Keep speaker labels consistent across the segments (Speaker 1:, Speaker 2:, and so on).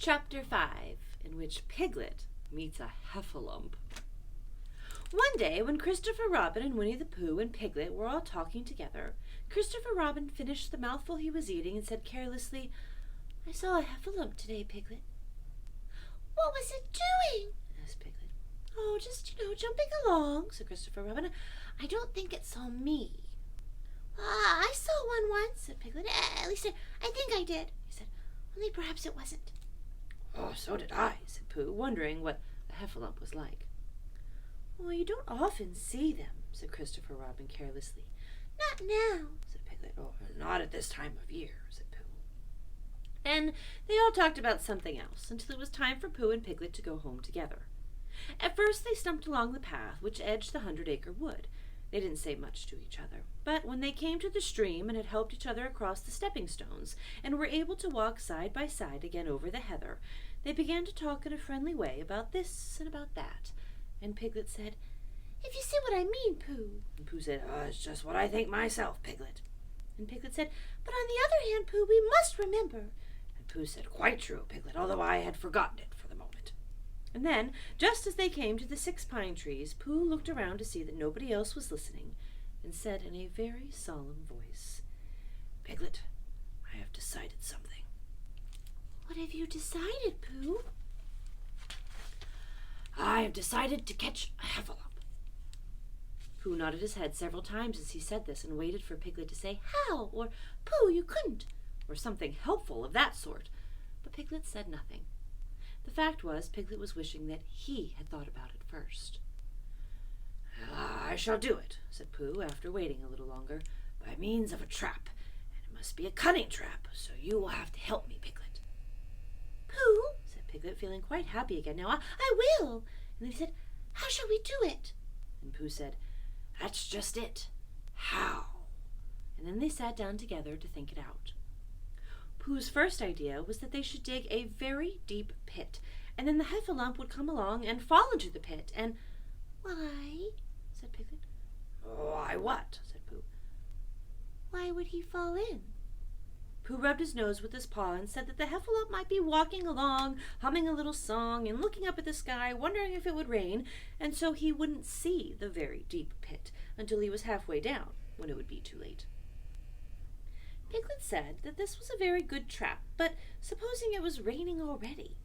Speaker 1: Chapter 5, in which Piglet meets a Heffalump. One day, when Christopher Robin and Winnie-the-Pooh and Piglet were all talking together, Christopher Robin finished the mouthful he was eating and said carelessly, "I saw a Heffalump today, Piglet."
Speaker 2: "What was it doing?"
Speaker 1: asked Piglet.
Speaker 2: "Oh, just, jumping along," said Christopher Robin. "I don't think it saw me." "I saw one once," said Piglet. "At least I think I did," he said. "Only perhaps it wasn't."
Speaker 1: "Oh, so did I," said Pooh, wondering what a Heffalump was like. "Well, you don't often see them," said Christopher Robin carelessly.
Speaker 2: "Not now,"
Speaker 1: said Piglet. "Oh, not at this time of year," said Pooh. And they all talked about something else until it was time for Pooh and Piglet to go home together. At first they stumped along the path which edged the 100-acre wood. They didn't say much to each other, but when they came to the stream and had helped each other across the stepping stones and were able to walk side by side again over the heather, they began to talk in a friendly way about this and about that. And Piglet said,
Speaker 2: "If you see what I mean, Pooh."
Speaker 1: And Pooh said, "It's just what I think myself, Piglet."
Speaker 2: And Piglet said, "But on the other hand, Pooh, we must remember."
Speaker 1: And Pooh said, "Quite true, Piglet, although I had forgotten it for the moment." And then, just as they came to the 6 pine trees, Pooh looked around to see that nobody else was listening, and said in a very solemn voice, "Piglet, I have decided something."
Speaker 2: "What have you decided, Pooh?"
Speaker 1: "I have decided to catch a Heffalump." Pooh nodded his head several times as he said this and waited for Piglet to say, "How?" or "Pooh, you couldn't," or something helpful of that sort. But Piglet said nothing. The fact was, Piglet was wishing that he had thought about it first. "I shall do it," said Pooh, after waiting a little longer, "by means of a trap, and it must be a cunning trap, so you will have to help me, Piglet."
Speaker 2: "Pooh,"
Speaker 1: said Piglet, feeling quite happy again. "Now,
Speaker 2: I will." And then he said, "How shall we do it?"
Speaker 1: And Pooh said, "That's just it. How?" And then they sat down together to think it out. Pooh's first idea was that they should dig a very deep pit, and then the Heffalump would come along and fall into the pit, and...
Speaker 2: "Why?" said Piglet.
Speaker 1: "Why what?" said Pooh.
Speaker 2: "Why would he fall in?"
Speaker 1: Pooh rubbed his nose with his paw and said that the Heffalump might be walking along, humming a little song and looking up at the sky, wondering if it would rain, and so he wouldn't see the very deep pit until he was halfway down, when it would be too late. Piglet said that this was a very good trap, but supposing it was raining already?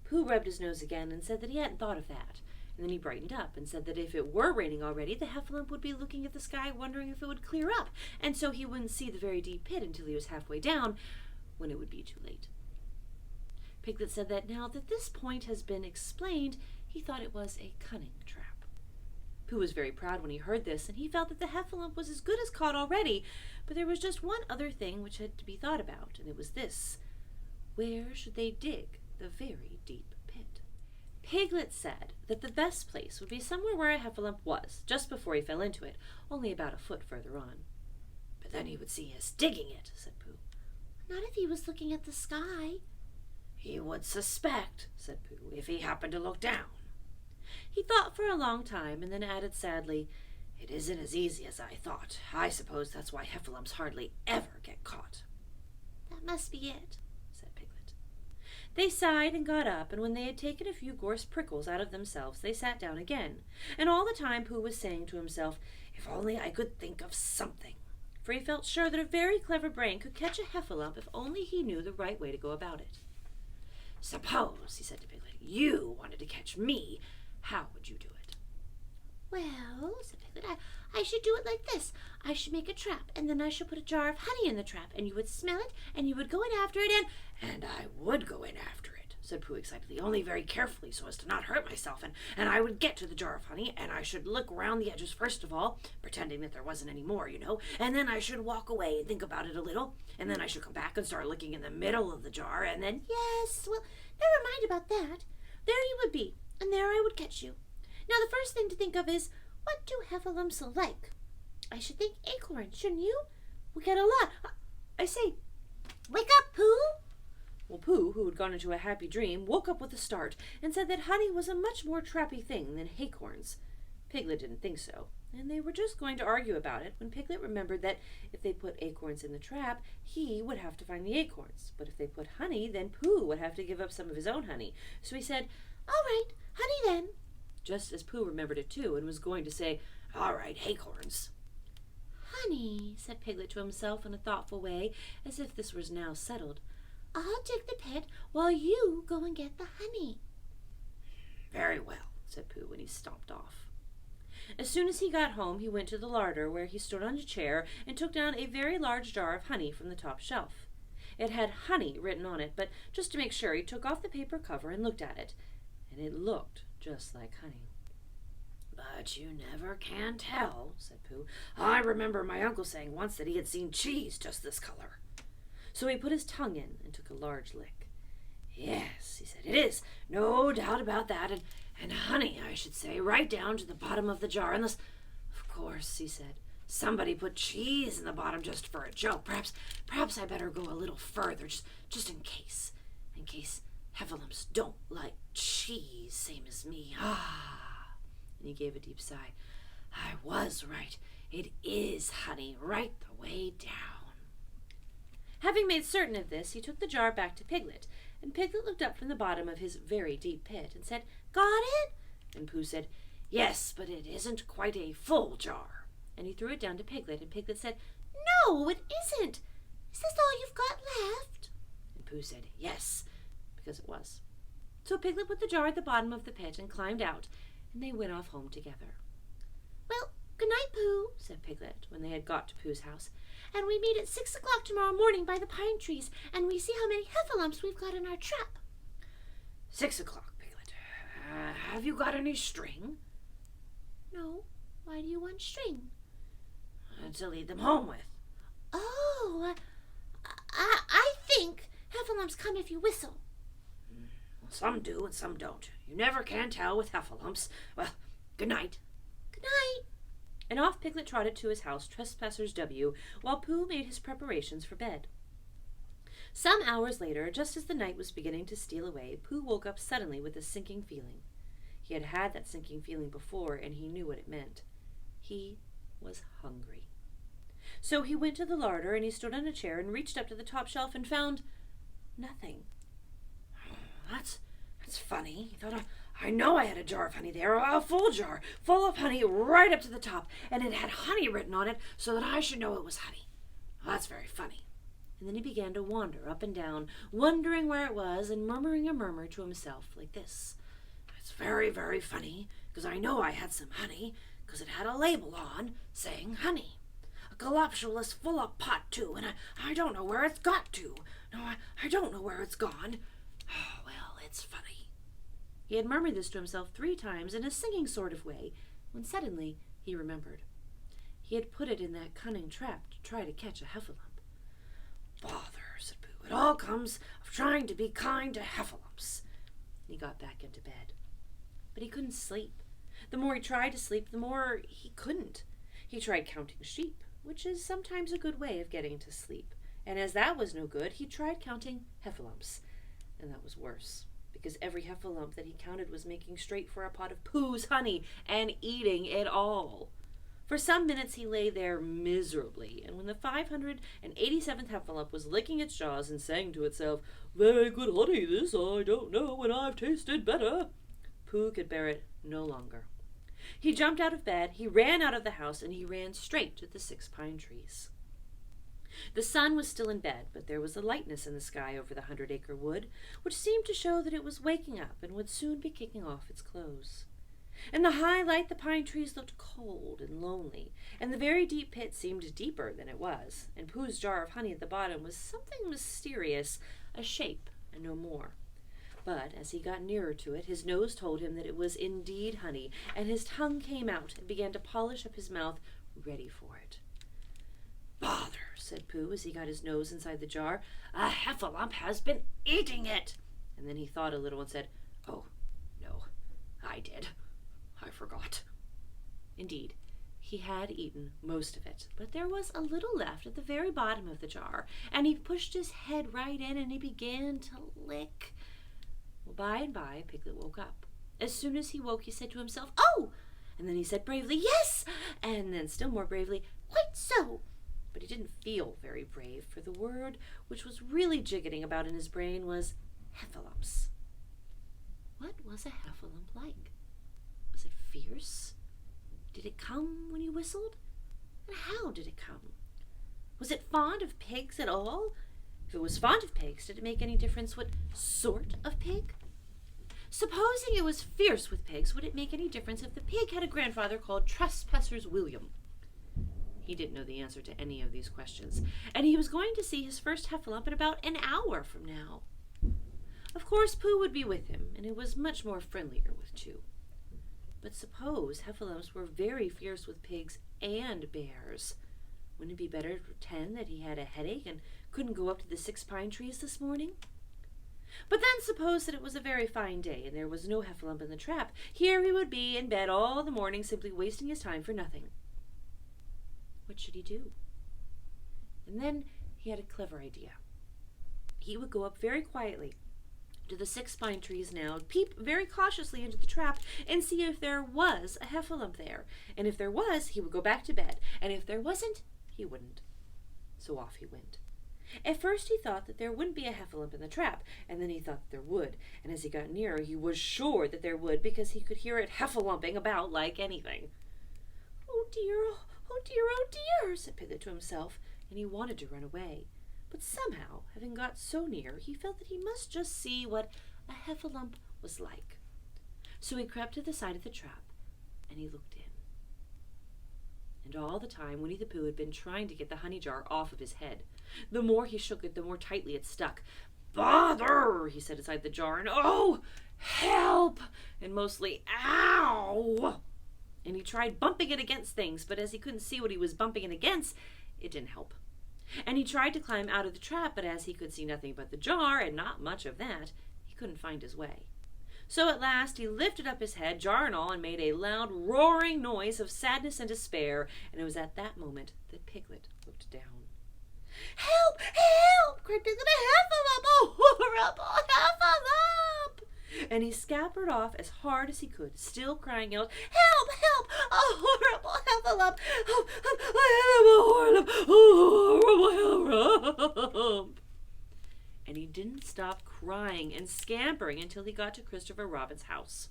Speaker 1: Pooh rubbed his nose again and said that he hadn't thought of that, and then he brightened up and said that if it were raining already, the Heffalump would be looking at the sky wondering if it would clear up, and so he wouldn't see the very deep pit until he was halfway down, when it would be too late. Piglet said that now that this point has been explained, he thought it was a cunning trap. Pooh was very proud when he heard this, and he felt that the Heffalump was as good as caught already, but there was just one other thing which had to be thought about, and it was this: where should they dig the very deep pit? Piglet said that the best place would be somewhere where a Heffalump was, just before he fell into it, only about a foot further on. "But then he would see us digging it," said Pooh.
Speaker 2: "Not if he was looking at the sky."
Speaker 1: "He would suspect," said Pooh, "if he happened to look down." He thought for a long time, and then added sadly, "It isn't as easy as I thought. I suppose that's why Heffalumps hardly ever get caught."
Speaker 2: "That must be it,"
Speaker 1: said Piglet. They sighed and got up, and when they had taken a few gorse prickles out of themselves, they sat down again. And all the time Pooh was saying to himself, "If only I could think of something," for he felt sure that a very clever brain could catch a Heffalump if only he knew the right way to go about it. "Suppose," he said to Piglet, "you wanted to catch me. How would you do it?"
Speaker 2: "Well," said Piglet, I should do it like this. I should make a trap, and then I should put a jar of honey in the trap, and you would smell it, and you would go in after it,
Speaker 1: And I would go in after it," said Pooh excitedly, "only very carefully so as to not hurt myself, and I would get to the jar of honey, and I should look round the edges first of all, pretending that there wasn't any more, and then I should walk away and think about it a little, and then I should come back and start looking in the middle of the jar, and then..."
Speaker 2: "Yes, well, never mind about that. There you would be, and there I would catch you. Now the first thing to think of is, what do Heffalumps like? I should think acorns, shouldn't you? We get a lot. I say, wake up, Pooh!"
Speaker 1: Well, Pooh, who had gone into a happy dream, woke up with a start and said that honey was a much more trappy thing than acorns. Piglet didn't think so. And they were just going to argue about it when Piglet remembered that if they put acorns in the trap, he would have to find the acorns. But if they put honey, then Pooh would have to give up some of his own honey. So he said,
Speaker 2: "All right, honey then."
Speaker 1: just as Pooh remembered it too and was going to say, "All right, acorns."
Speaker 2: "Honey,"
Speaker 1: said Piglet to himself in a thoughtful way, as if this was now settled.
Speaker 2: "I'll dig the pit while you go and get the honey."
Speaker 1: "Very well," said Pooh when he stomped off. As soon as he got home, he went to the larder, where he stood on a chair and took down a very large jar of honey from the top shelf. It had honey written on it, but just to make sure, he took off the paper cover and looked at it, and it looked just like honey. "But you never can tell," said Pooh. "I remember my uncle saying once that he had seen cheese just this color." So he put his tongue in and took a large lick. "Yes," he said, "it is, no doubt about that, and honey, I should say, right down to the bottom of the jar, unless, of course," he said, "somebody put cheese in the bottom just for a joke. Perhaps I better go a little further, just in case heffalumps don't like cheese, same as me. Ah!" And he gave a deep sigh. "I was right. It is honey right the way down." Having made certain of this, he took the jar back to Piglet, and Piglet looked up from the bottom of his very deep pit and said, "Got it?" And Pooh said, "Yes, but it isn't quite a full jar." And he threw it down to Piglet, and Piglet said,
Speaker 2: "No, it isn't. Is this all you've got left?"
Speaker 1: And Pooh said, "Yes," because it was. So Piglet put the jar at the bottom of the pit and climbed out, and they went off home together.
Speaker 2: "Well, good night, Pooh,"
Speaker 1: said Piglet when they had got to Pooh's house.
Speaker 2: "And we meet at 6 o'clock tomorrow morning by the pine trees, and we see how many heffalumps we've got in our trap."
Speaker 1: 6 o'clock, Piglet. Have you got any string?"
Speaker 2: "No. Why do you want string?"
Speaker 1: "To lead them home with."
Speaker 2: "Oh, I think heffalumps come if you whistle."
Speaker 1: "Some do and some don't. You never can tell with heffalumps. Well, good night."
Speaker 2: "Good night."
Speaker 1: And off Piglet trotted to his house, Trespassers W., while Pooh made his preparations for bed. Some hours later, just as the night was beginning to steal away, Pooh woke up suddenly with a sinking feeling. He had had that sinking feeling before, and he knew what it meant. He was hungry. So he went to the larder, and he stood on a chair and reached up to the top shelf and found nothing. That's funny," he thought. I know I had a jar of honey there, a full jar, full of honey right up to the top, and it had honey written on it so that I should know it was honey. That's very funny." And then he began to wander up and down, wondering where it was and murmuring a murmur to himself like this: "It's very, very funny, because I know I had some honey, because it had a label on saying honey. A galopulus full of pot, too, and I don't know where it's got to. No, I don't know where it's gone. Oh, well, it's funny." He had murmured this to himself 3 times in a singing sort of way, when suddenly he remembered. He had put it in that cunning trap to try to catch a heffalump. "Bother," said Pooh. "It all comes of trying to be kind to heffalumps." He got back into bed. But he couldn't sleep. The more he tried to sleep, the more he couldn't. He tried counting sheep, which is sometimes a good way of getting to sleep. And as that was no good, he tried counting heffalumps, and that was worse, because every heffalump that he counted was making straight for a pot of Pooh's honey and eating it all. For some minutes he lay there miserably, and when the 587th heffalump was licking its jaws and saying to itself, "Very good honey this, I don't know when I've tasted better," Pooh could bear it no longer. He jumped out of bed, he ran out of the house, and he ran straight to the 6 pine trees. The sun was still in bed, but there was a lightness in the sky over the 100-acre wood, which seemed to show that it was waking up and would soon be kicking off its clothes. In the high light, the pine trees looked cold and lonely, and the very deep pit seemed deeper than it was, and Pooh's jar of honey at the bottom was something mysterious, a shape and no more. But as he got nearer to it, his nose told him that it was indeed honey, and his tongue came out and began to polish up his mouth, ready for it. "Bother," said Pooh as he got his nose inside the jar. "A heffalump has been eating it." And then he thought a little and said, "Oh, no, I did. I forgot." Indeed, he had eaten most of it, but there was a little left at the very bottom of the jar, and he pushed his head right in and he began to lick. Well, by and by, Piglet woke up. As soon as he woke, he said to himself, "Oh, And then he said bravely, "Yes!" And then still more bravely,
Speaker 2: "Quite so."
Speaker 1: but he didn't feel very brave, for the word which was really jiggetting about in his brain was heffalumps. What was a heffalump like? Was it fierce? Did it come when you whistled? And how did it come? Was it fond of pigs at all? If it was fond of pigs, did it make any difference what sort of pig? Supposing it was fierce with pigs, would it make any difference if the pig had a grandfather called Trespassers William? He didn't know the answer to any of these questions, and he was going to see his first heffalump in about an hour from now. Of course, Pooh would be with him, and it was much more friendlier with two. But suppose heffalumps were very fierce with pigs and bears. Wouldn't it be better to pretend that he had a headache and couldn't go up to the 6 pine trees this morning? But then suppose that it was a very fine day and there was no heffalump in the trap. Here he would be in bed all the morning, simply wasting his time for nothing. What should he do? And then he had a clever idea. He would go up very quietly to the 6 pine trees now, peep very cautiously into the trap, and see if there was a heffalump there. And if there was, he would go back to bed. And if there wasn't, he wouldn't. So off he went. At first he thought that there wouldn't be a heffalump in the trap, and then he thought that there would. And as he got nearer, he was sure that there would, because he could hear it heffalumping about like anything. "Oh dear, oh dear, oh dear," said Piglet to himself, and he wanted to run away. But somehow, having got so near, he felt that he must just see what a heffalump was like. So he crept to the side of the trap, and he looked in. And all the time, Winnie-the-Pooh had been trying to get the honey jar off of his head. The more he shook it, the more tightly it stuck. "Bother!" he said inside the jar, and "Oh, help!" and mostly "Ow!" And he tried bumping it against things, but as he couldn't see what he was bumping it against, it didn't help. And he tried to climb out of the trap, but as he could see nothing but the jar, and not much of that, he couldn't find his way. So at last he lifted up his head, jar and all, and made a loud roaring noise of sadness and despair, and it was at that moment that Piglet looked down.
Speaker 2: "Help! Help!" cried Piglet. "A heffalump! A horrible heffalump!"
Speaker 1: And he scampered off as hard as he could, still crying out,
Speaker 2: "Help! Help! A horrible heffalump!
Speaker 1: "Oh, I am a horrible heffalump!" And he didn't stop crying and scampering until he got to Christopher Robin's house.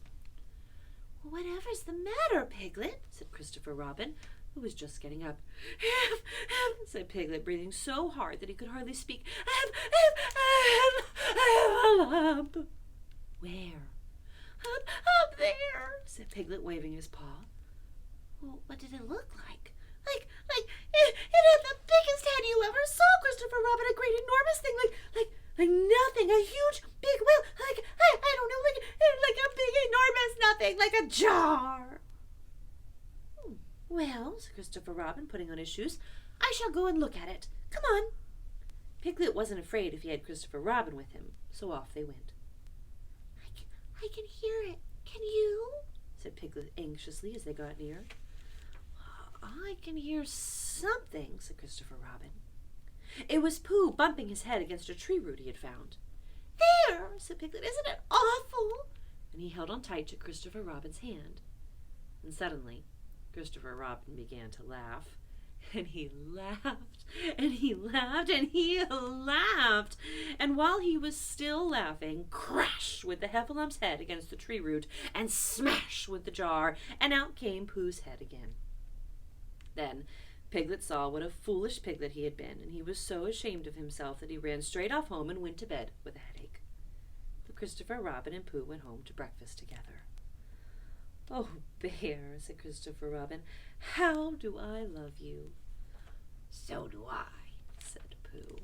Speaker 2: "Whatever's the matter, Piglet?"
Speaker 1: said Christopher Robin, who was just getting up. "Hef, hef," said Piglet, breathing so hard that he could hardly speak. "Hef, hef, hef, heffalump." "Where?"
Speaker 2: Up there,"
Speaker 1: said Piglet, waving his paw.
Speaker 2: "Well, what did it look like?" Like it had the biggest head you ever saw, Christopher Robin. A great enormous thing, like nothing. A huge big whale, like I don't know, like a big enormous nothing, like a jar.
Speaker 1: "Well," said Christopher Robin, putting on his shoes, "I shall go and look at it. Come on." Piglet wasn't afraid if he had Christopher Robin with him, so off they went.
Speaker 2: I can hear it. Can you?"
Speaker 1: said Piglet anxiously as they got near. "I can hear something," said Christopher Robin. It was Pooh bumping his head against a tree root he had found.
Speaker 2: "There," said Piglet. "Isn't it awful?"
Speaker 1: And he held on tight to Christopher Robin's hand. And suddenly, Christopher Robin began to laugh. And he laughed, and he laughed, and he laughed. And while he was still laughing, crash went the heffalump's head against the tree root, and smash went the jar, and out came Pooh's head again. Then Piglet saw what a foolish piglet he had been, and he was so ashamed of himself that he ran straight off home and went to bed with a headache. But Christopher Robin and Pooh went home to breakfast together. "Oh, Bear," said Christopher Robin, "how do I love you?"
Speaker 2: "So do I,"
Speaker 1: said Pooh.